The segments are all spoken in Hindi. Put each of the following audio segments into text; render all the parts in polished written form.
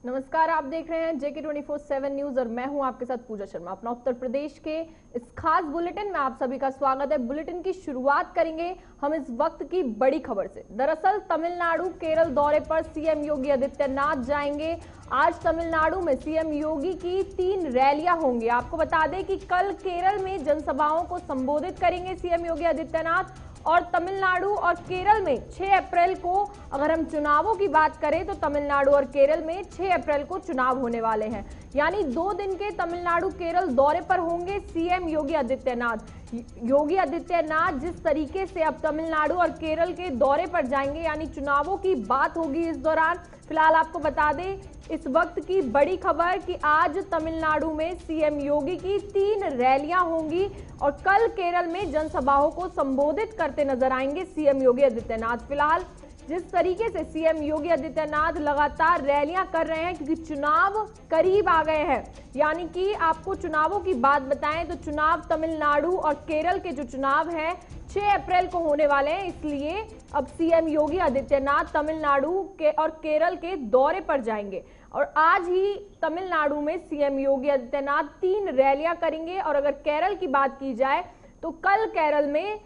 नमस्कार, आप देख रहे हैं JK 24/7 न्यूज और मैं हूं आपके साथ पूजा शर्मा। अपना उत्तर प्रदेश के इस खास बुलेटिन में आप सभी का स्वागत है। बुलेटिन की शुरुआत करेंगे हम इस वक्त की बड़ी खबर से। दरअसल तमिलनाडु केरल दौरे पर सीएम योगी आदित्यनाथ जाएंगे। आज तमिलनाडु में सीएम योगी की 3 रैलियां होंगी। आपको बता दें कि कल केरल में जनसभाओं को संबोधित करेंगे सीएम योगी आदित्यनाथ और तमिलनाडु और केरल में 6 अप्रैल को, अगर हम चुनावों की बात करें तो तमिलनाडु और केरल में 6 अप्रैल को चुनाव होने वाले हैं। यानी 2 दिन के तमिलनाडु केरल दौरे पर होंगे सीएम योगी आदित्यनाथ। योगी आदित्यनाथ जिस तरीके से अब तमिलनाडु और केरल के दौरे पर जाएंगे, यानी चुनावों की बात होगी इस दौरान। फिलहाल आपको बता दें इस वक्त की बड़ी खबर कि आज तमिलनाडु में सीएम योगी की 3 रैलियां होंगी और कल केरल में जनसभाओं को संबोधित करते नजर आएंगे सीएम योगी आदित्यनाथ। फिलहाल जिस तरीके से सीएम योगी आदित्यनाथ लगातार रैलियां कर रहे हैं, क्योंकि चुनाव करीब आ गए हैं। यानी कि आपको चुनावों की बात बताएं तो चुनाव तमिलनाडु और केरल के जो चुनाव हैं 6 अप्रैल को होने वाले हैं। इसलिए अब सीएम योगी आदित्यनाथ तमिलनाडु के और केरल के दौरे पर जाएंगे और आज ही तमिलनाडु में सीएम योगी आदित्यनाथ 3 रैलियां करेंगे। और अगर केरल की बात की जाए तो कल केरल में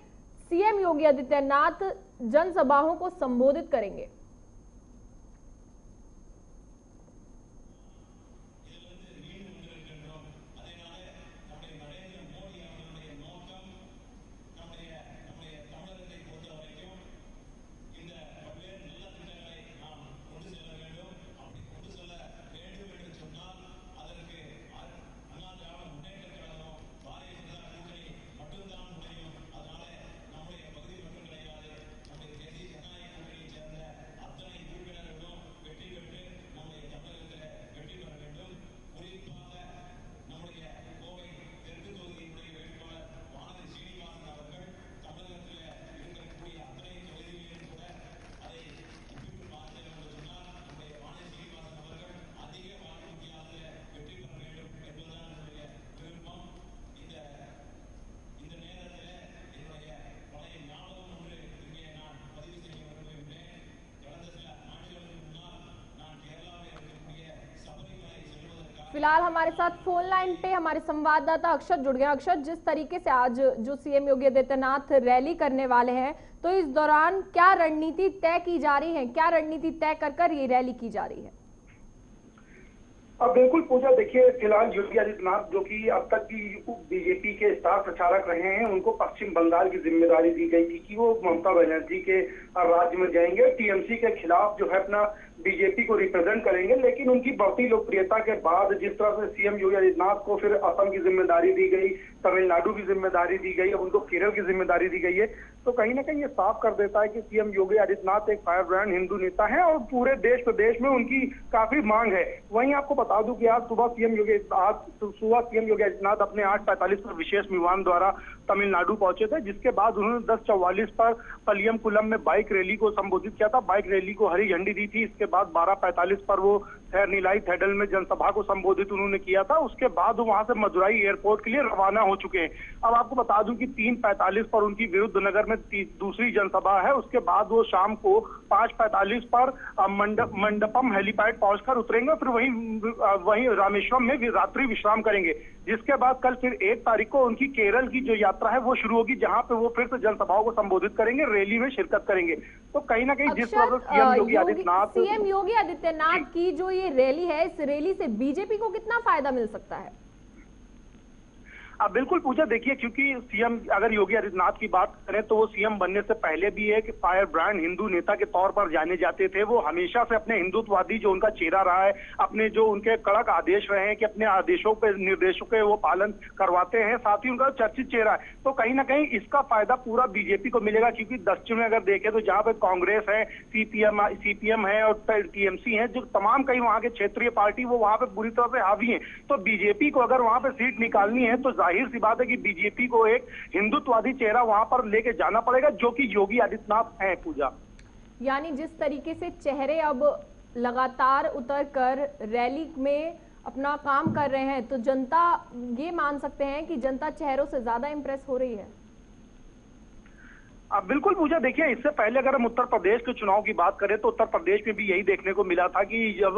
सीएम योगी आदित्यनाथ जनसभाओं को संबोधित करेंगे। फिलहाल हमारे साथ फोन लाइन पे हमारे संवाददाता अक्षत जुड़ गए। अक्षत, जिस तरीके से आज जो सीएम योगी आदित्यनाथ रैली करने वाले हैं, तो इस दौरान क्या रणनीति तय की जा रही है, क्या रणनीति तय कर ये रैली की जा रही है? अब बिल्कुल पूजा, देखिए फिलहाल योगी आदित्यनाथ जो कि अब तक की बीजेपी के स्टार प्रचारक रहे हैं, उनको पश्चिम बंगाल की जिम्मेदारी दी गई थी कि वो ममता बनर्जी के राज्य में जाएंगे, टीएमसी के खिलाफ जो है अपना बीजेपी को रिप्रेजेंट करेंगे। लेकिन उनकी बढ़ती लोकप्रियता के बाद जिस तरह से सीएम योगी आदित्यनाथ को फिर असम की जिम्मेदारी दी गई, तमिलनाडु की जिम्मेदारी दी गई, अब उनको केरल की जिम्मेदारी दी गई है, तो कहीं ना कहीं ये साफ कर देता है कि सीएम योगी आदित्यनाथ एक फायर ब्रांड हिंदू नेता है और पूरे देश प्रदेश में उनकी काफी मांग है। वहीं आपको बता दूं कि आज सुबह सीएम योगी आदित्यनाथ अपने 8:45 पर विशेष विमान द्वारा तमिलनाडु पहुंचे थे, जिसके बाद उन्होंने 10:44 पर पलियमकुलम में बाइक रैली को संबोधित किया था, बाइक रैली को हरी झंडी दी थी। इसके बाद 12:45 पर वो थेरनीलाई थेडल में जनसभा को संबोधित उन्होंने किया था। उसके बाद वो वहां से मदुराई एयरपोर्ट के लिए रवाना हो चुके हैं। अब आपको बता दूं कि 3:45 पर उनकी विरुद्धनगर में दूसरी जनसभा है। उसके बाद वो शाम को 5:45 पर मंडपम हेलीपैड पहुंचकर उतरेंगे, फिर वहीं रामेश्वरम में रात्रि विश्राम करेंगे, जिसके बाद कल फिर 1 तारीख को उनकी केरल की जो यात्रा है वो शुरू होगी, जहां पे वो फिर से जनसभाओं को संबोधित करेंगे, रैली में शिरकत करेंगे। तो कहीं ना कहीं जिस तरह सीएम योगी आदित्यनाथ की जो ये रैली है, इस रैली से बीजेपी को कितना फायदा मिल सकता है? अब बिल्कुल पूछा, देखिए क्योंकि सीएम अगर योगी आदित्यनाथ की बात करें तो वो सीएम बनने से पहले भी एक फायर ब्रांड हिंदू नेता के तौर पर जाने जाते थे। वो हमेशा से अपने हिंदुत्ववादी जो उनका चेहरा रहा है, अपने जो उनके कड़क आदेश रहे हैं कि अपने आदेशों पे निर्देशों के वो पालन करवाते हैं, साथ ही उनका चर्चित चेहरा है। तो कहीं ना कहीं इसका फायदा पूरा बीजेपी को मिलेगा, क्योंकि दक्षिण में अगर देखें तो जहाँ पे कांग्रेस है, सीपीएम है और टीएमसी है, जो तमाम कई वहाँ के क्षेत्रीय पार्टी वो वहाँ पे बुरी तरह से हावी है। तो बीजेपी को अगर वहाँ पे सीट निकालनी है तो जाहिर सी बात है कि बीजेपी को एक हिंदुत्ववादी चेहरा वहां पर लेके जाना पड़ेगा, जो कि योगी आदित्यनाथ हैं। पूजा, यानी जिस तरीके से चेहरे अब लगातार उतर कर रैली में अपना काम कर रहे हैं, तो जनता ये मान सकते हैं कि जनता चेहरों से ज्यादा इंप्रेस हो रही है। अब बिल्कुल पूजा, देखिए इससे पहले अगर हम उत्तर प्रदेश के चुनाव की बात करें तो उत्तर प्रदेश में भी यही देखने को मिला था कि जब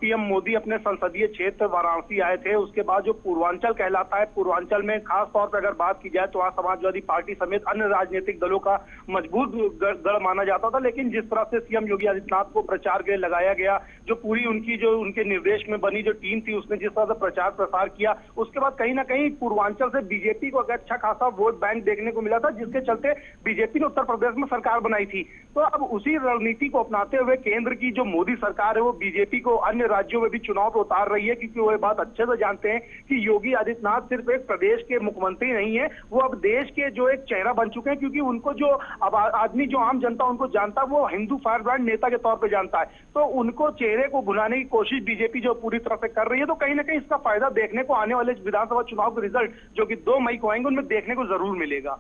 पीएम मोदी अपने संसदीय क्षेत्र वाराणसी आए थे, उसके बाद जो पूर्वांचल कहलाता है, पूर्वांचल में खास तौर पर अगर बात की जाए तो वहाँ समाजवादी पार्टी समेत अन्य राजनीतिक दलों का मजबूत गढ़ माना जाता था। लेकिन जिस तरह से सीएम योगी आदित्यनाथ को प्रचार के लिए लगाया गया, जो पूरी उनकी जो उनके निर्देश में बनी जो टीम थी, उसने जिस तरह से प्रचार प्रसार किया, उसके बाद कहीं ना कहीं पूर्वांचल से बीजेपी को अच्छा खासा वोट बैंक देखने को मिला था, जिसके चलते बीजेपी ने उत्तर प्रदेश में सरकार बनाई थी। तो अब उसी रणनीति को अपनाते हुए केंद्र की जो मोदी सरकार है वो बीजेपी को अन्य राज्यों में भी चुनाव पर उतार रही है, क्योंकि वो ये बात अच्छे से जानते हैं कि योगी आदित्यनाथ सिर्फ एक प्रदेश के मुख्यमंत्री नहीं है, वो अब देश के जो एक चेहरा बन चुके हैं। क्योंकि उनको जो अब आदमी, जो आम जनता उनको जानता है, वो हिंदू फायरब्रांड नेता के तौर पर जानता है। तो उनको चेहरे को भुलाने की कोशिश बीजेपी जो पूरी तरह से कर रही है, तो कहीं ना कहीं इसका फायदा देखने को आने वाले विधानसभा चुनाव के रिजल्ट जो कि 2 मई को आएंगे उनमें देखने को जरूर मिलेगा।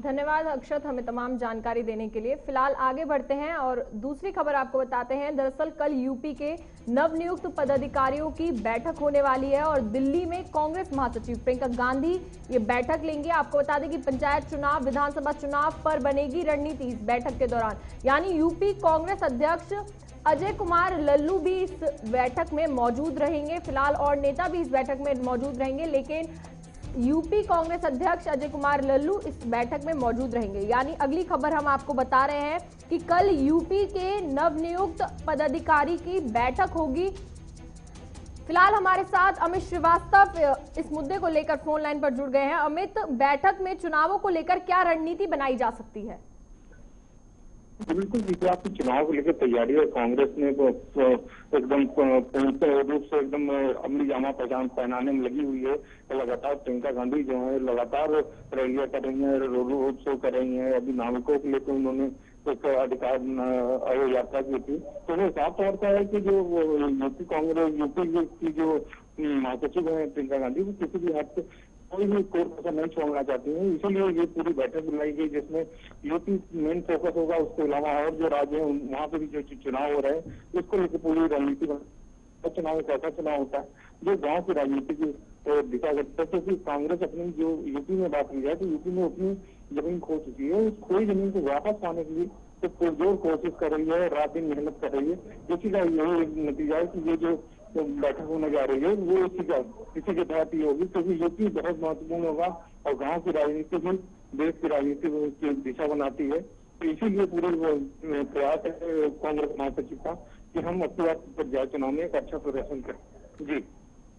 धन्यवाद अक्षत, हमें तमाम जानकारी देने के लिए। फिलहाल आगे बढ़ते हैं और दूसरी खबर आपको बताते हैं। दरअसल कल यूपी के नवनियुक्त पदाधिकारियों की बैठक होने वाली है और दिल्ली में कांग्रेस महासचिव प्रियंका गांधी ये बैठक लेंगे। आपको बता दें कि पंचायत चुनाव, विधानसभा चुनाव पर बनेगी रणनीति इस बैठक के दौरान। यानी यूपी कांग्रेस अध्यक्ष अजय कुमार लल्लू भी इस बैठक में मौजूद रहेंगे। फिलहाल और नेता भी इस बैठक में मौजूद रहेंगे, लेकिन यूपी कांग्रेस अध्यक्ष अजय कुमार लल्लू इस बैठक में मौजूद रहेंगे। यानी अगली खबर हम आपको बता रहे हैं कि कल यूपी के नवनियुक्त पदाधिकारी की बैठक होगी। फिलहाल हमारे साथ अमित श्रीवास्तव इस मुद्दे को लेकर फोन लाइन पर जुड़ गए हैं। अमित, बैठक में चुनावों को लेकर क्या रणनीति बनाई जा सकती है? बिल्कुल गुजरात के चुनाव को लेकर तैयारी है। कांग्रेस ने एकदम पूर्ण रूप से एकदम अमली जामा पहनाने में लगी हुई है। लगातार प्रियंका गांधी जो है लगातार रैलियां कर रही है, रोड शो कर रही है। अभी नागरिकों के लेकर उन्होंने एक अधिकार यात्रा की थी। तो वो साफ तौर पर है कि जो यूपी कांग्रेस, यूपी की जो महासचिव है प्रियंका गांधी, वो किसी भी हद कोई भी कोर कसर नहीं छोड़ना चाहती है। इसीलिए ये पूरी बैठक बुलाई गई जिसमें यूपी मेन फोकस होगा। उसके अलावा और जो राज्य है वहाँ पे भी जो चुनाव हो रहे हैं उसको लेकर पूरी रणनीति चुनाव एक ऐसा चुनाव होता है जो गांव की राजनीति की दिशा करता है। क्योंकि कांग्रेस अपनी जो यूपी में बात की जाए तो यूपी में अपनी जमीन खो चुकी है। उस खोई जमीन को वापस पाने के लिए तो पुरजोर कोशिश कर रही है, रात दिन मेहनत कर रही है। इसी का यही नतीजा है कि ये जो बैठक होने जा रही है वो इसी के तहत ही होगी, क्योंकि यूपी बहुत महत्वपूर्ण होगा और गांव की राजनीति भी देश की राजनीति की दिशा बनाती है। तो इसीलिए पूरे प्रयास है कांग्रेस महासचिव का कि हम अपनी बात चुनाव में एक अच्छा प्रदर्शन करें। जी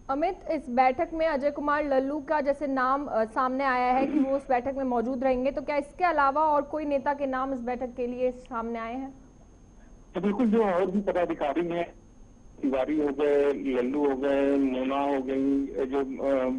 अमित, इस बैठक में अजय कुमार लल्लू का जैसे नाम सामने आया है कि वो उस बैठक में मौजूद रहेंगे, तो क्या इसके अलावा और कोई नेता के नाम इस बैठक के लिए सामने आए हैं? तो बिल्कुल, जो और भी पदाधिकारी हैं, तिवारी हो गए, लल्लू हो गए, मोना हो गई, जो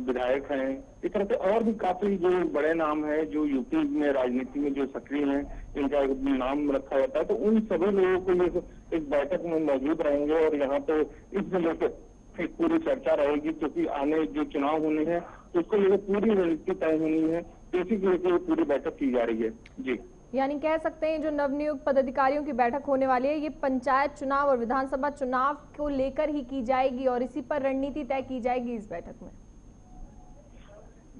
विधायक हैं, इस तरह से और भी काफी जो बड़े नाम है जो यूपी में राजनीति में जो सक्रिय हैं, इनका नाम रखा जाता है। तो उन सभी लोगों को एक बैठक में मौजूद रहेंगे और यहाँ पे इस लेकर एक पूरी चर्चा रहेगी, क्योंकि आने जो चुनाव होने हैं उसको लेकर पूरी रणनीति तय होनी है। इसी के लेकर पूरी बैठक की जा रही है। जी, यानी कह सकते हैं जो नवनियुक्त पदाधिकारियों की बैठक होने वाली है ये पंचायत चुनाव और विधानसभा चुनाव को लेकर ही की जाएगी और इसी पर रणनीति तय की जाएगी इस बैठक में।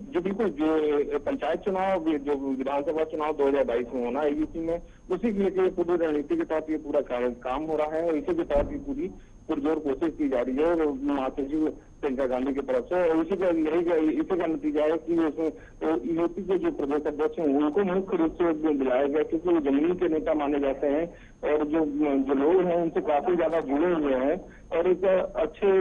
जो बिल्कुल, जो पंचायत चुनाव, जो विधानसभा चुनाव 2022 में होना है यूपी में, उसी के लेकर पूरी रणनीति के तहत ये पूरा काम हो रहा है और इसी के तहत ये पूरी पुरजोर कोशिश की जा रही है महासचिव प्रियंका गांधी की तरफ से। और इसी का नतीजा है कि यूपी के जो प्रदेश अध्यक्ष हैं उनको मुख्य रूप से बुलाया गया, क्योंकि वो जमीन के नेता माने जाते हैं और जो लोग हैं उनसे काफी ज्यादा जुड़े हुए हैं और एक अच्छे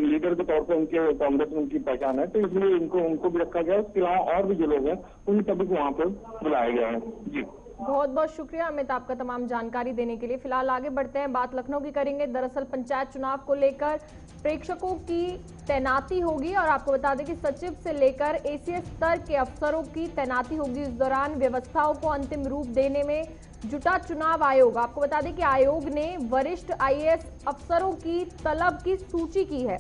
लीडर के तौर पर उनके कांग्रेस में उनकी पहचान है। तो इसलिए उनको भी रखा गया। उसके अलावा और भी जो लोग हैं उन सभी को वहाँ पर बुलाया गया है। जी, बहुत बहुत शुक्रिया अमित आपका तमाम जानकारी देने के लिए। फिलहाल आगे बढ़ते हैं, बात लखनऊ की करेंगे। दरअसल पंचायत चुनाव को लेकर प्रेक्षकों की तैनाती होगी और आपको बता दें कि सचिव से लेकर एसीएस स्तर के अफसरों की तैनाती होगी। इस दौरान व्यवस्थाओं को अंतिम रूप देने में जुटा चुनाव आयोग। आपको बता दें कि आयोग ने वरिष्ठ आईएएस अफसरों की तलब की सूची की है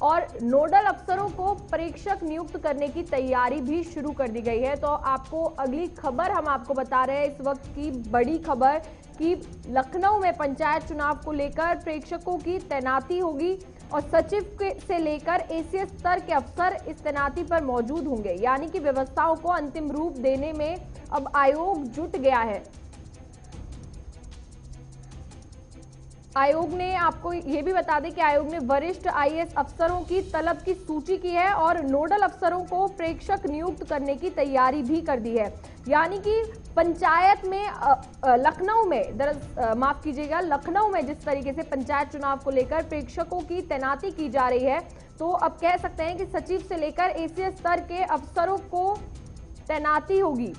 और नोडल अफसरों को प्रेक्षक नियुक्त करने की तैयारी भी शुरू कर दी गई है। तो आपको अगली खबर हम आपको बता रहे हैं, इस वक्त की बड़ी खबर कि लखनऊ में पंचायत चुनाव को लेकर प्रेक्षकों की तैनाती होगी और सचिव से लेकर एसीएस स्तर के अफसर इस तैनाती पर मौजूद होंगे, यानी कि व्यवस्थाओं को अंतिम रूप देने में अब आयोग जुट गया है। आयोग ने, आपको ये भी बता दें कि आयोग ने वरिष्ठ आईएएस अफसरों की तलब की सूची की है और नोडल अफसरों को प्रेक्षक नियुक्त करने की तैयारी भी कर दी है। यानी कि पंचायत में लखनऊ में माफ कीजिएगा, लखनऊ में जिस तरीके से पंचायत चुनाव को लेकर प्रेक्षकों की तैनाती की जा रही है, तो अब कह सकते हैं कि सचिव से लेकर एसीएस स्तर के अफसरों को तैनाती होगी।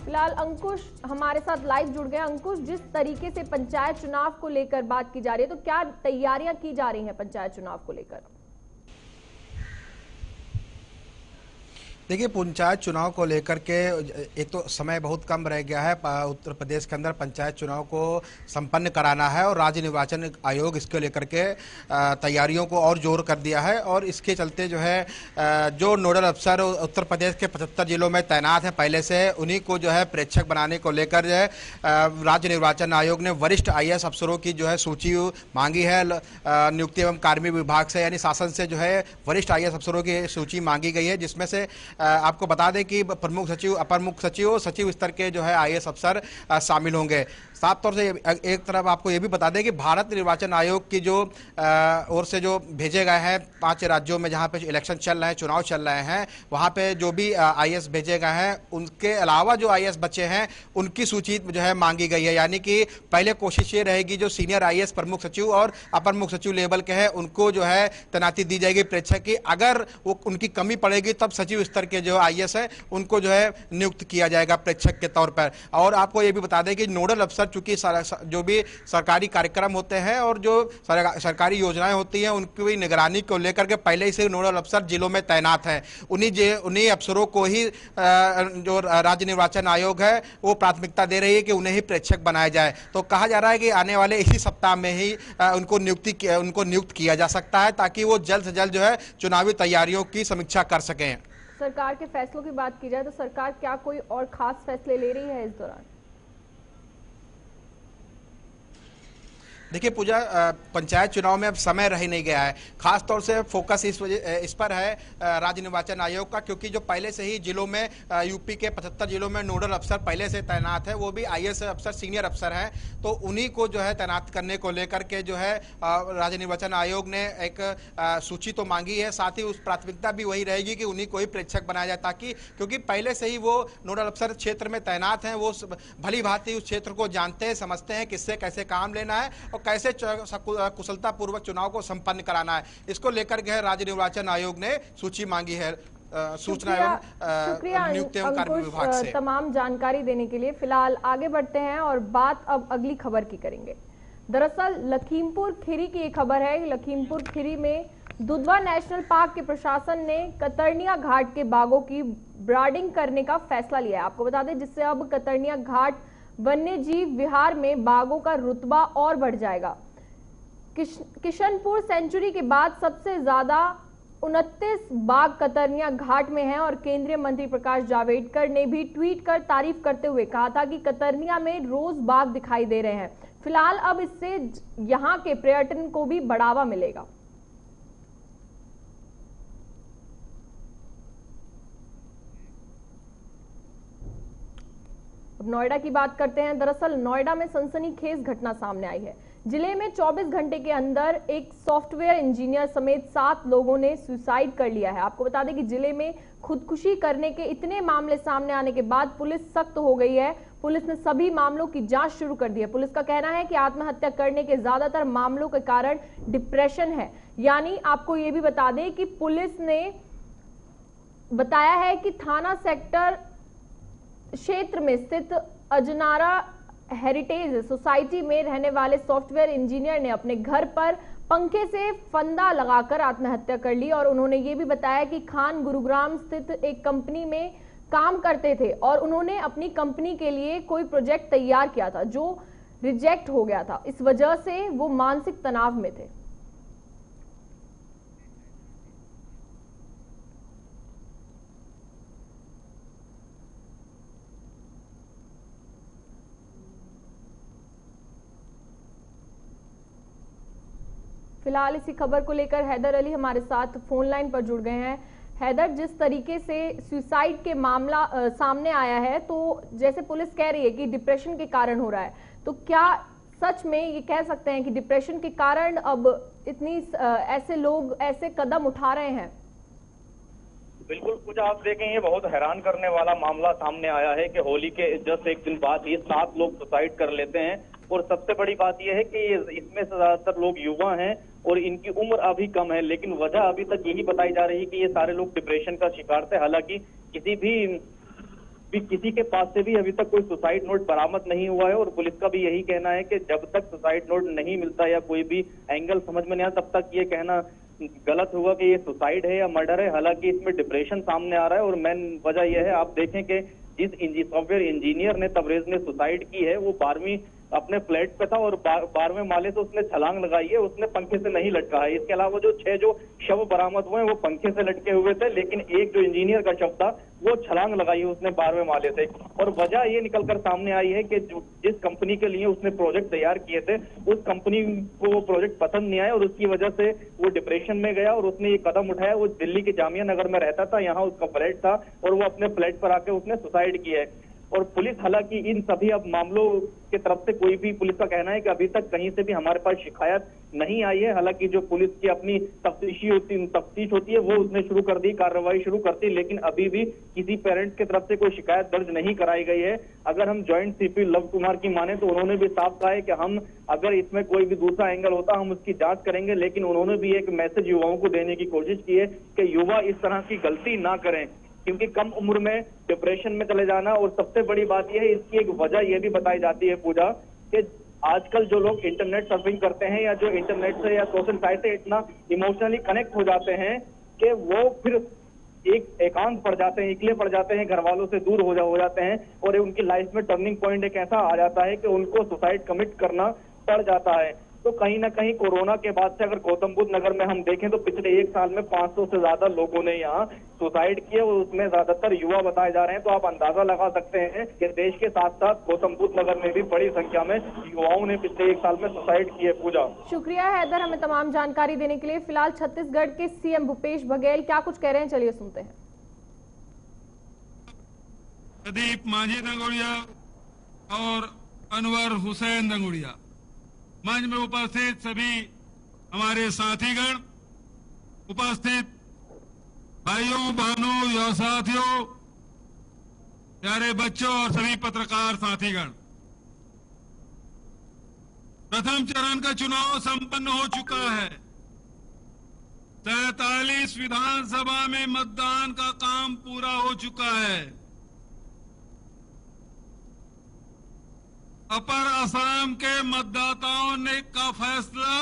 फिलहाल अंकुश हमारे साथ लाइव जुड़ गए। अंकुश, जिस तरीके से पंचायत चुनाव को लेकर बात की जा रही है, तो क्या तैयारियां की जा रही हैं पंचायत चुनाव को लेकर? देखिए, पंचायत चुनाव को लेकर के एक तो समय बहुत कम रह गया है। उत्तर प्रदेश के अंदर पंचायत चुनाव को संपन्न कराना है और राज्य निर्वाचन आयोग इसको लेकर के तैयारियों को और जोर कर दिया है। और इसके चलते जो है जो नोडल अफसर उत्तर प्रदेश के 75 जिलों में तैनात हैं पहले से, उन्हीं को जो है प्रेक्षक बनाने को लेकर जो है राज्य निर्वाचन आयोग ने वरिष्ठ आईएएस अफसरों की जो है सूची मांगी है नियुक्ति एवं कार्मिक विभाग से, यानी शासन से जो है वरिष्ठ आईएएस अफसरों की सूची मांगी गई है, जिसमें से आपको बता दें कि प्रमुख सचिव, अपर मुख्य सचिव, सचिव स्तर के जो है आईएएस अफसर शामिल होंगे। साफ तौर से एक तरफ आपको ये भी बता दें कि भारत निर्वाचन आयोग की जो ओर से जो भेजे गए हैं 5 राज्यों में जहां पे इलेक्शन चल रहे हैं, चुनाव चल रहे हैं, वहां पे जो भी आईएएस भेजे गए हैं, उनके अलावा जो आईएएस बचे हैं उनकी सूची जो है मांगी गई है। यानी कि पहले कोशिश ये रहेगी जो सीनियर आईएएस प्रमुख सचिव और अपर मुख्य सचिव लेवल के हैं उनको जो है तैनाती दी जाएगी प्रेक्षक की। अगर वो उनकी कमी पड़ेगी तब सचिव स्तर के जो आईएएस है उनको जो है नियुक्त किया जाएगा प्रेक्षक के तौर पर। और आपको ये भी बता दें कि नोडल अफसर चूंकि जो भी सरकारी कार्यक्रम होते हैं और जो सरकारी योजनाएं होती हैं उनकी निगरानी को लेकर के पहले ही से नोडल अफसर जिलों में तैनात हैं। उन्हीं अफसरों को ही जो राज्य निर्वाचन आयोग है वो प्राथमिकता दे रही है कि उन्हें ही प्रेक्षक बनाया जाए। तो कहा जा रहा है कि आने वाले इसी सप्ताह में ही उनको नियुक्त किया जा सकता है ताकि वो जल्द से जल्द जो है चुनावी तैयारियों की समीक्षा कर सकें। सरकार के फैसलों की बात की जाए तो सरकार क्या कोई और खास फैसले ले रही है इस दौरान? देखिए पूजा, पंचायत चुनाव में अब समय रह नहीं गया है। खास तौर से फोकस इस पर है राज्य निर्वाचन आयोग का, क्योंकि जो पहले से ही जिलों में यूपी के 75 जिलों में नोडल अफसर पहले से तैनात है, वो भी आईएएस अफसर, सीनियर अफसर हैं, तो उन्हीं को जो है तैनात करने को लेकर के जो है राज्य निर्वाचन आयोग ने एक सूची तो मांगी है। साथ ही उस प्राथमिकता भी वही रहेगी कि उन्हीं को ही प्रेक्षक बनाया जाए, ताकि क्योंकि पहले से ही वो नोडल अफसर क्षेत्र में तैनात हैं, वो भली भांति उस क्षेत्र को जानते हैं, समझते हैं किससे कैसे काम लेना है और कैसे कुशलता पूर्वक चुनाव को संपन्न कराना है। इसको लेकर के राज्य निर्वाचन आयोग ने सूची मांगी है सूचना एवं नियुक्ति एवं कार्मिक विभाग से। तमाम जानकारी देने के लिए फिलहाल आगे बढ़ते हैं और बात अब अगली खबर की करेंगे। दरअसल लखीमपुर खीरी की एक खबर है। लखीमपुर खीरी में दुधवा नेशनल पार्क के प्रशासन ने कतरनिया घाट के बाघों की ब्राडिंग करने का फैसला लिया है। आपको बता दें, जिससे अब कतरनिया घाट वन्य जीव विहार में बाघों का रुतबा और बढ़ जाएगा। किशनपुर सेंचुरी के बाद सबसे ज्यादा 29 बाघ कतरनिया घाट में हैं और केंद्रीय मंत्री प्रकाश जावड़ेकर ने भी ट्वीट कर तारीफ करते हुए कहा था कि कतरनिया में रोज बाघ दिखाई दे रहे हैं। फिलहाल अब इससे यहां के पर्यटन को भी बढ़ावा मिलेगा। नोएडा की बात करते हैं। दरअसल नोएडा में सनसनीखेज घटना सामने आई है। जिले में 24 घंटे के अंदर एक सॉफ्टवेयर इंजीनियर समेत 7 लोगों ने सुसाइड कर लिया है। आपको बता दें कि जिले में खुदकुशी करने के इतने मामले सामने आने के बाद पुलिस सख्त हो गई है। पुलिस ने सभी मामलों की जांच शुरू कर दी है। पुलिस का कहना है कि आत्महत्या करने के ज्यादातर मामलों के कारण डिप्रेशन है। यानी आपको ये भी बता दें कि पुलिस ने बताया है कि थाना सेक्टर क्षेत्र में स्थित अजनारा हेरिटेज सोसाइटी में रहने वाले सॉफ्टवेयर इंजीनियर ने अपने घर पर पंखे से फंदा लगाकर आत्महत्या कर ली। और उन्होंने ये भी बताया कि खान गुरुग्राम स्थित एक कंपनी में काम करते थे और उन्होंने अपनी कंपनी के लिए कोई प्रोजेक्ट तैयार किया था जो रिजेक्ट हो गया था। इस वजह से वो मानसिक तनाव में थे। फिलहाल इसी खबर को लेकर हैदर अली हमारे साथ फोन लाइन पर जुड़ गए हैं। हैदर, जिस तरीके से सुसाइड के मामला सामने आया है, तो जैसे पुलिस कह रही है कि डिप्रेशन के कारण हो रहा है, तो क्या सच में ये कह सकते हैं कि डिप्रेशन के कारण अब इतनी ऐसे लोग ऐसे कदम उठा रहे हैं? बिल्कुल कुछ आप देखें, ये बहुत हैरान करने वाला मामला सामने आया है कि होली के जस्ट एक दिन बाद ये 7 लोग सुसाइड कर लेते हैं। और सबसे बड़ी बात यह है कि इसमें से ज्यादातर लोग युवा हैं और इनकी उम्र अभी कम है, लेकिन वजह अभी तक यही बताई जा रही है कि ये सारे लोग डिप्रेशन का शिकार थे। हालांकि किसी के पास से भी अभी तक कोई सुसाइड नोट बरामद नहीं हुआ है और पुलिस का भी यही कहना है कि जब तक सुसाइड नोट नहीं मिलता या कोई भी एंगल समझ में नहीं आता, तब तक ये कहना गलत होगा कि ये सुसाइड है या मर्डर है। हालांकि इसमें डिप्रेशन सामने आ रहा है और मेन वजह यह है, आप देखें कि जिस सॉफ्टवेयर इंजीनियर ने तबरेज ने सुसाइड की है, वो 12वीं अपने फ्लैट पे था और 12वें माले से उसने छलांग लगाई है, उसने पंखे से नहीं लटका है। इसके अलावा जो 6 जो शव बरामद हुए हैं वो पंखे से लटके हुए थे, लेकिन एक जो इंजीनियर का शव था वो छलांग लगाई है उसने 12वें माले से। और वजह ये निकलकर सामने आई है कि जिस कंपनी के लिए उसने प्रोजेक्ट तैयार किए थे, उस कंपनी को वो प्रोजेक्ट पसंद नहीं आया और उसकी वजह से वो डिप्रेशन में गया और उसने ये कदम उठाया। वो दिल्ली के जामिया नगर में रहता था, यहाँ उसका फ्लैट था और वो अपने फ्लैट पर आके उसने सुसाइड किया है। और पुलिस हालांकि इन सभी अब मामलों के तरफ से कोई भी, पुलिस का कहना है कि अभी तक कहीं से भी हमारे पास शिकायत नहीं आई है। हालांकि जो पुलिस की अपनी तफ्तीश होती है वो उसने शुरू कर दी, कार्रवाई शुरू कर दी, लेकिन अभी भी किसी पेरेंट्स की तरफ से कोई शिकायत दर्ज नहीं कराई गई है। अगर हम ज्वाइंट सीपी लव कुमार की माने तो उन्होंने भी साफ कहा है कि हम अगर इसमें कोई भी दूसरा एंगल होता हम उसकी जांच करेंगे, लेकिन उन्होंने भी एक मैसेज युवाओं को देने की कोशिश की है कि युवा इस तरह की गलती ना करें, क्योंकि कम उम्र में डिप्रेशन में चले जाना। और सबसे बड़ी बात यह है, इसकी एक वजह यह भी बताई जाती है पूजा, कि आजकल जो लोग इंटरनेट सर्फिंग करते हैं या जो इंटरनेट से या सोशल साइट से इतना इमोशनली कनेक्ट हो जाते हैं कि वो फिर एकांत पड़ जाते हैं, इकले पड़ जाते हैं, घर वालों से दूर हो जाते हैं और उनकी लाइफ में टर्निंग पॉइंट एक ऐसा आ जाता है कि उनको सुसाइड कमिट करना पड़ जाता है। तो कहीं ना कहीं कोरोना के बाद से अगर गौतम बुद्ध नगर में हम देखें तो पिछले 1 साल में 500 से ज्यादा लोगों ने यहाँ सुसाइड किए और उसमें ज्यादातर युवा बताए जा रहे हैं। तो आप अंदाजा लगा सकते हैं कि देश के साथ साथ गौतम बुद्ध नगर में भी बड़ी संख्या में युवाओं ने पिछले 1 साल में सुसाइड किए। पूजा, शुक्रिया हैदर हमें तमाम जानकारी देने के लिए। फिलहाल छत्तीसगढ़ के सीएम भूपेश बघेल क्या कुछ कह रहे हैं, चलिए सुनते हैं। प्रदीप मांझी दंगोड़िया और अनवर हुसैन दंगोड़िया, मंच में उपस्थित सभी हमारे साथीगण, उपस्थित भाइयों बहनों युवा साथियों, प्यारे बच्चों और सभी पत्रकार साथीगण, प्रथम चरण का चुनाव संपन्न हो चुका है। 43 विधानसभा में मतदान का काम पूरा हो चुका है। अपर असम के मतदाताओं ने का फैसला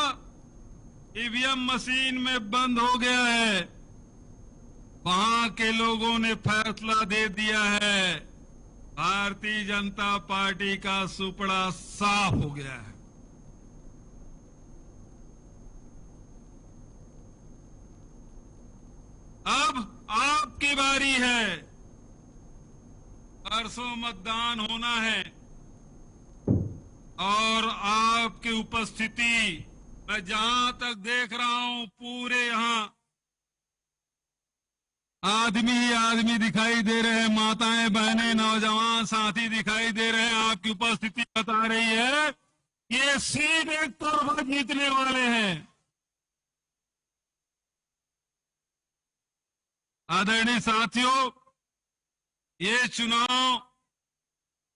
ईवीएम मशीन में बंद हो गया है। वहां के लोगों ने फैसला दे दिया है, भारतीय जनता पार्टी का सुपड़ा साफ हो गया है। अब आपकी बारी है, परसों मतदान होना है और आपकी उपस्थिति मैं जहां तक देख रहा हूं पूरे यहां आदमी ही आदमी दिखाई दे रहे हैं, माताएं बहनें नौजवान साथी दिखाई दे रहे हैं। आपकी उपस्थिति बता रही है ये सीट एक तरफा जीतने वाले हैं। आदरणीय साथियों, ये चुनाव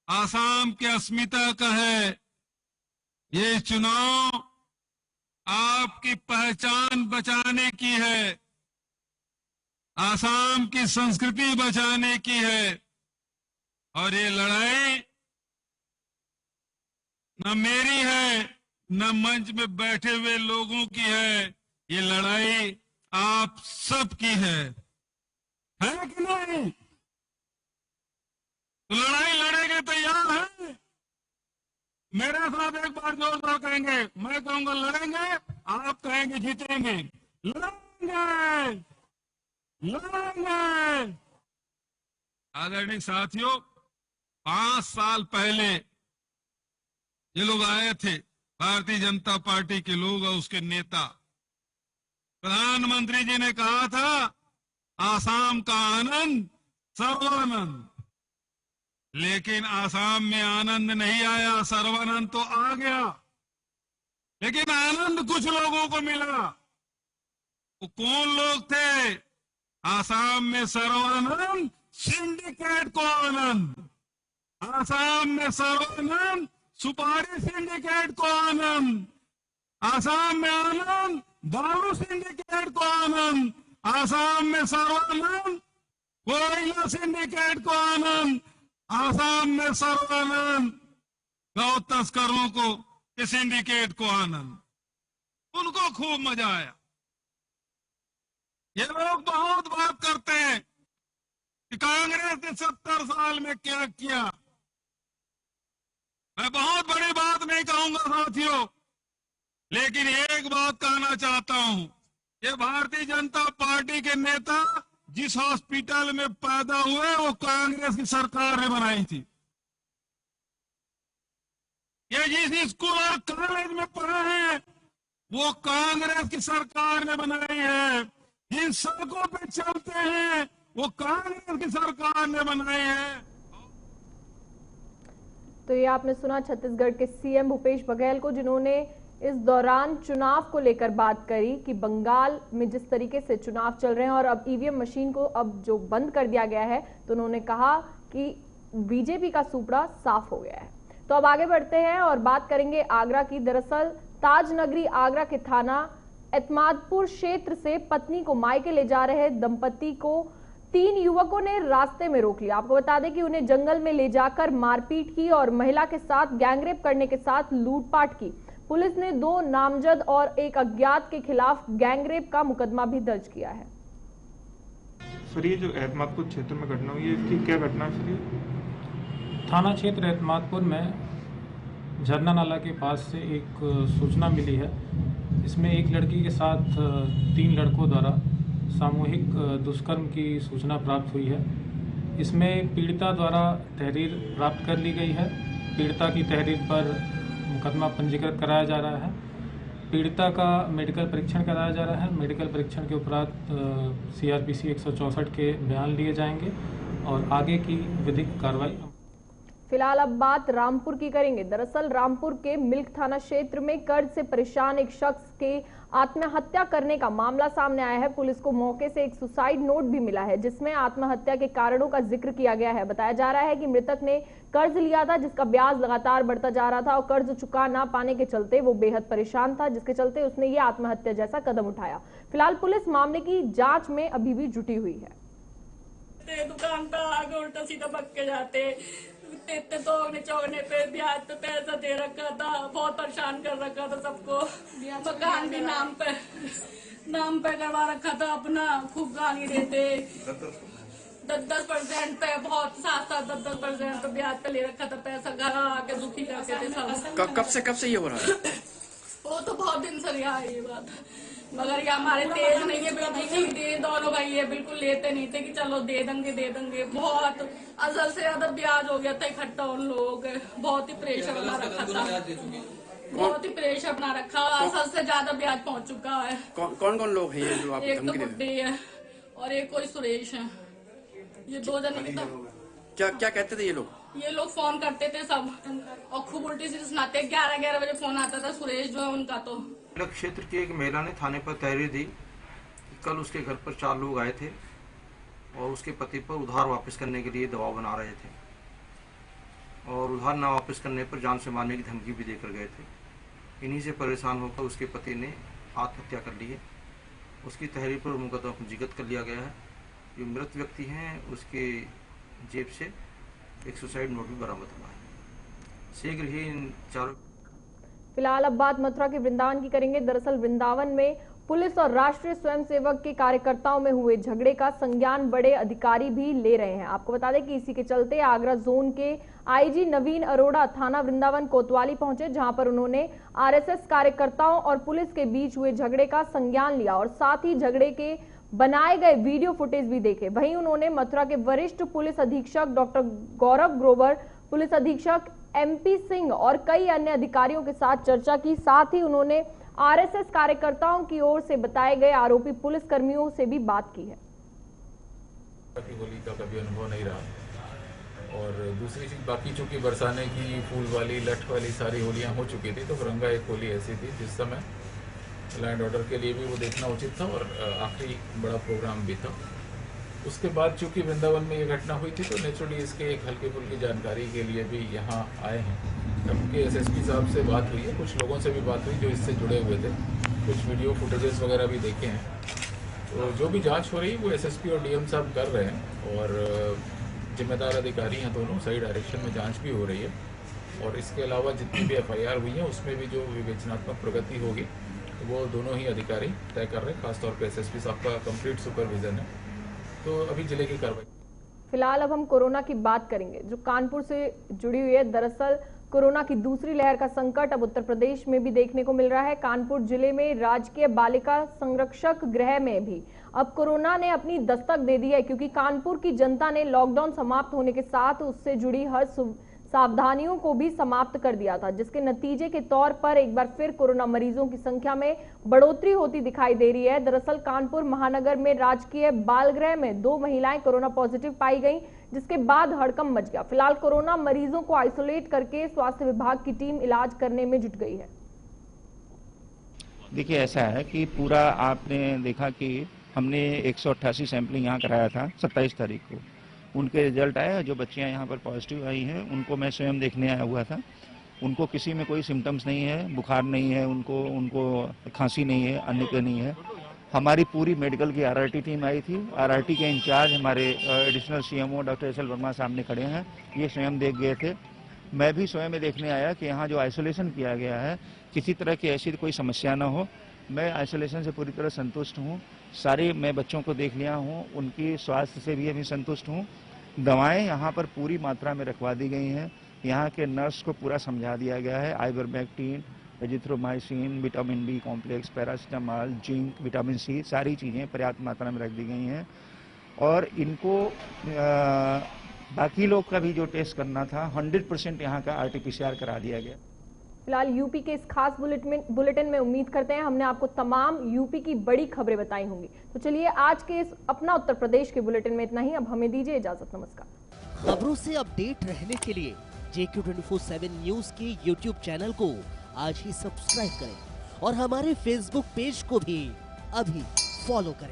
आसाम की अस्मिता का है। ये चुनाव आपकी पहचान बचाने की है, आसाम की संस्कृति बचाने की है। और ये लड़ाई न मेरी है न मंच में बैठे हुए लोगों की है, ये लड़ाई आप सबकी है कि नहीं? तो लड़ाई लड़ेंगे, तैयार है? मेरे साथ एक बार जोरदार कहेंगे, मैं कहूंगा लड़ेंगे, आप कहेंगे जीतेंगे। लड़ेंगे, लड़ेंगे। आदरणीय साथियों, 5 साल पहले ये लोग आए थे, भारतीय जनता पार्टी के लोग और उसके नेता, प्रधानमंत्री जी ने कहा था आसाम का आनंद सर्वानंद, लेकिन आसाम में आनंद नहीं आया, सर्वानंद तो आ गया, लेकिन आनंद कुछ लोगों को मिला। वो कौन लोग थे? आसाम में सर्वानंद सिंडिकेट को आनंद, आसाम में सर्वानंद सुपारी सिंडिकेट को आनंद, आसाम में आनंद दारू सिंडिकेट को आनंद, आसाम में सर्वानंद कोयला सिंडिकेट को आनंद, आसाम में सर्वानंद गौ तस्करों को के सिंडिकेट को आनंद। उनको खूब मजा आया। ये लोग बहुत बात करते हैं कि कांग्रेस ने 70 साल में क्या किया। मैं बहुत बड़ी बात नहीं कहूंगा साथियों, लेकिन एक बात कहना चाहता हूं। ये भारतीय जनता पार्टी के नेता जिस हॉस्पिटल में पैदा हुए वो कांग्रेस की सरकार ने बनाई थी। ये जिस स्कूल और कॉलेज में पढ़े हैं वो कांग्रेस की सरकार ने बनाई है। जिन सड़कों पे चलते हैं वो कांग्रेस की सरकार ने बनाई है। तो ये आपने सुना छत्तीसगढ़ के सीएम भूपेश बघेल को, जिन्होंने इस दौरान चुनाव को लेकर बात करी कि बंगाल में जिस तरीके से चुनाव चल रहे हैं और अब ईवीएम मशीन को अब जो बंद कर दिया गया है, तो उन्होंने कहा कि बीजेपी का सुपड़ा साफ हो गया है। तो अब आगे बढ़ते हैं और बात करेंगे आगरा की। दरअसल ताज नगरी आगरा के थाना एतमादपुर क्षेत्र से पत्नी को मायके ले जा रहे दंपति को 3 युवकों ने रास्ते में रोक लिया। आपको बता दें कि उन्हें जंगल में ले जाकर मारपीट की और महिला के साथ गैंगरेप करने के साथ लूटपाट की। पुलिस ने 2 नामजद और एक अज्ञात के खिलाफ गैंगरेप का मुकदमा भी दर्ज किया है। सर, ये जो एतमादपुर क्षेत्र में घटना हुई है, इसकी क्या घटना है सर? ये थाना क्षेत्र एतमादपुर में झरना नाला के पास से एक सूचना मिली है। इसमें एक लड़की के साथ 3 लड़कों द्वारा सामूहिक दुष्कर्म की सूचना प्राप्त हुई है। इसमें पीड़िता द्वारा तहरीर प्राप्त कर ली गई है। पीड़िता की तहरीर पर मुकदमा पंजीकृत कराया जा रहा है। पीड़िता का मेडिकल परीक्षण कराया जा रहा है। मेडिकल परीक्षण के उपरांत सीआरपीसी 164 के बयान लिए जाएंगे और आगे की विधिक कार्रवाई। फिलहाल अब बात रामपुर की करेंगे। दरअसल रामपुर के मिल्क थाना क्षेत्र में कर्ज से परेशान एक शख्स के आत्महत्या करने का मामला सामने आया है। पुलिस को मौके से एक सुसाइड नोट भी मिला है, जिसमें आत्महत्या के कारणों का जिक्र किया गया है। बताया जा रहा है कि मृतक ने कर्ज लिया था, जिसका ब्याज लगातार बढ़ता जा रहा था और कर्ज चुका ना पाने के चलते वो बेहद परेशान था, जिसके चलते उसने ये आत्महत्या जैसा कदम उठाया। फिलहाल पुलिस मामले की जांच में अभी भी जुटी हुई है। दुकान पर आगे उल्टा सीधा पक के जाते, इतने तोड़ने चौड़ने पे ब्याज पे पैसा दे रखा था, बहुत परेशान कर रखा था सबको। मकान भी नाम पे करवा रखा था अपना, खूब गाली देते। 10% पे, बहुत 7-10% पे ब्याज पे ले रखा था पैसा, घर आके दुखी करते थे सब। कब से ये हो रहा है? वो तो बहुत दिन से रहा है ये बात, मगर ये हमारे तेज नहीं है, बिल्कुल नहीं दे। दोनों भाई ये बिल्कुल लेते नहीं थे कि चलो दे देंगे। बहुत असल से ज्यादा ब्याज हो गया था इकट्ठा उन लोगों के। बहुत ही प्रेशर बना रखा था, बहुत ही प्रेशर बना रखा। असल से ज्यादा ब्याज पहुंच चुका है। कौन कौन लोग हैं जो आपको एक तो बुड्ढी है और एक कोई सुरेश है। ये 2 जने क्या कहते थे ये लोग? ये लोग फोन करते थे सब और खूब उल्टी सीधी सुनाते। 11 बजे फोन आता था सुरेश जो है उनका। तो क्षेत्र की एक महिला ने थाने पर तहरीर दी कि कल उसके घर पर 4 लोग आए थे और उसके पति पर उधार वापस करने के लिए दबाव बना रहे थे और उधार ना वापस करने पर जान से मारने की धमकी भी देकर गए थे। इन्हीं से परेशान होकर उसके पति ने आत्महत्या कर ली है। उसकी तहरीर पर मुकदमा पंजीकृत कर लिया गया है। जो मृत व्यक्ति हैं उसके जेब से एक सुसाइड नोट भी बरामद हुआ है। शीघ्र ही इन चारों। फिलहाल अब बात मथुरा के वृंदावन की करेंगे। दरअसल वृंदावन में पुलिस और राष्ट्रीय स्वयंसेवक के कार्यकर्ताओं में हुए झगड़े का संज्ञान बड़े अधिकारी भी ले रहे हैं। आपको बता दें कि इसी के चलते आगरा जोन के आईजी नवीन अरोड़ा थाना वृंदावन कोतवाली पहुंचे, जहां पर उन्होंने आरएसएस कार्यकर्ताओं और पुलिस के बीच हुए झगड़े का संज्ञान लिया और साथ ही झगड़े के बनाए गए वीडियो फुटेज भी देखे। वहीं उन्होंने मथुरा के वरिष्ठ पुलिस अधीक्षक डॉक्टर गौरव ग्रोवर, पुलिस अधीक्षक एमपी सिंह और कई अन्य अधिकारियों के साथ चर्चा की। साथ ही उन्होंने आरएसएस कार्यकर्ताओं की ओर से बताए गए आरोपी पुलिस कर्मियों से भी बात की है। होली का कभी अनुभव नहीं रहा। और दूसरी चीज, बाकी चूंकि बरसाने की फूल वाली लठ वाली सारी होलियां हो चुकी थी, तो रंगा एक होली ऐसी थी जिस समय लैंड ऑर्डर के लिए भी वो देखना उचित था और आखिरी बड़ा प्रोग्राम भी था। उसके बाद चूंकि वृंदावन में ये घटना हुई थी, तो नेचुरली इसके एक हल्की फुल्की जानकारी के लिए भी यहाँ आए हैं। उनके एसएसपी साहब से बात हुई है, कुछ लोगों से भी बात हुई जो इससे जुड़े हुए थे, कुछ वीडियो फुटेजेस वगैरह भी देखे हैं। तो जो भी जांच हो रही है वो एसएसपी और डीएम साहब कर रहे हैं और जिम्मेदार अधिकारी हैं दोनों, सही डायरेक्शन में जांच भी हो रही है। और इसके अलावा जितनी भी एफआईआर हुई है उसमें भी जो विवेचनात्मक प्रगति होगी वो दोनों ही अधिकारी तय कर रहे हैं। खासतौर पर एसएसपी साहब का कंप्लीट सुपरविजन है, तो अभी जिले की कार्रवाई। फिलहाल अब हम कोरोना की बात करेंगे जो कानपुर से जुड़ी हुई है। दरअसल कोरोना की दूसरी लहर का संकट अब उत्तर प्रदेश में भी देखने को मिल रहा है। कानपुर जिले में राजकीय बालिका संरक्षक गृह में भी अब कोरोना ने अपनी दस्तक दे दी है, क्योंकि कानपुर की जनता ने लॉकडाउन समाप्त होने के साथ उससे जुड़ी हर सावधानियों को भी समाप्त कर दिया था, जिसके नतीजे के तौर पर एक बार फिर कोरोना मरीजों की संख्या में बढ़ोतरी होती दिखाई दे रही है। दरअसल कानपुर महानगर में राजकीय बाल गृह में 2 महिलाएं कोरोना पॉजिटिव पाई गईं, जिसके बाद हड़कंप मच गया। फिलहाल कोरोना मरीजों को आइसोलेट करके स्वास्थ्य विभाग की टीम इलाज करने में जुट गई है। देखिए, ऐसा है कि पूरा आपने देखा कि हमने 188 सैंपलिंग यहाँ कराया था 27 तारीख को। उनके रिजल्ट आए, जो बच्चियां यहाँ पर पॉजिटिव आई हैं उनको मैं स्वयं देखने आया हुआ था। उनको किसी में कोई सिम्टम्स नहीं है, बुखार नहीं है, उनको खांसी नहीं है, अन्य नहीं है। हमारी पूरी मेडिकल की आरआरटी टीम आई थी। आरआरटी के इंचार्ज हमारे additional CMO doctor S L Verma सामने खड़े हैं, ये स्वयं देख गए थे। मैं भी स्वयं देखने आया कि यहाँ जो आइसोलेशन किया गया है किसी तरह की ऐसी कोई समस्या ना हो। मैं आइसोलेशन से पूरी तरह संतुष्ट हूँ। सारे मैं बच्चों को देख लिया हूँ, उनकी स्वास्थ्य से भी अभी संतुष्ट हूँ। दवाएं यहाँ पर पूरी मात्रा में रखवा दी गई हैं। यहाँ के नर्स को पूरा समझा दिया गया है। Ivermectin, azithromycin, vitamin B complex, paracetamol, zinc, vitamin C, सारी चीज़ें पर्याप्त मात्रा में रख दी गई हैं। और इनको बाकी लोग का भी जो टेस्ट करना था 100% यहाँ का RT-PCR करा दिया गया। फिलहाल यूपी के इस खास बुलेटिन में उम्मीद करते हैं हमने आपको तमाम यूपी की बड़ी खबरें बताई होंगी। तो चलिए आज के इस अपना उत्तर प्रदेश के बुलेटिन में इतना ही। अब हमें दीजिए इजाजत। नमस्कार। खबरों से अपडेट रहने के लिए JQ24/7 न्यूज के YouTube चैनल को आज ही सब्सक्राइब करें और हमारे Facebook पेज को भी अभी फॉलो करें।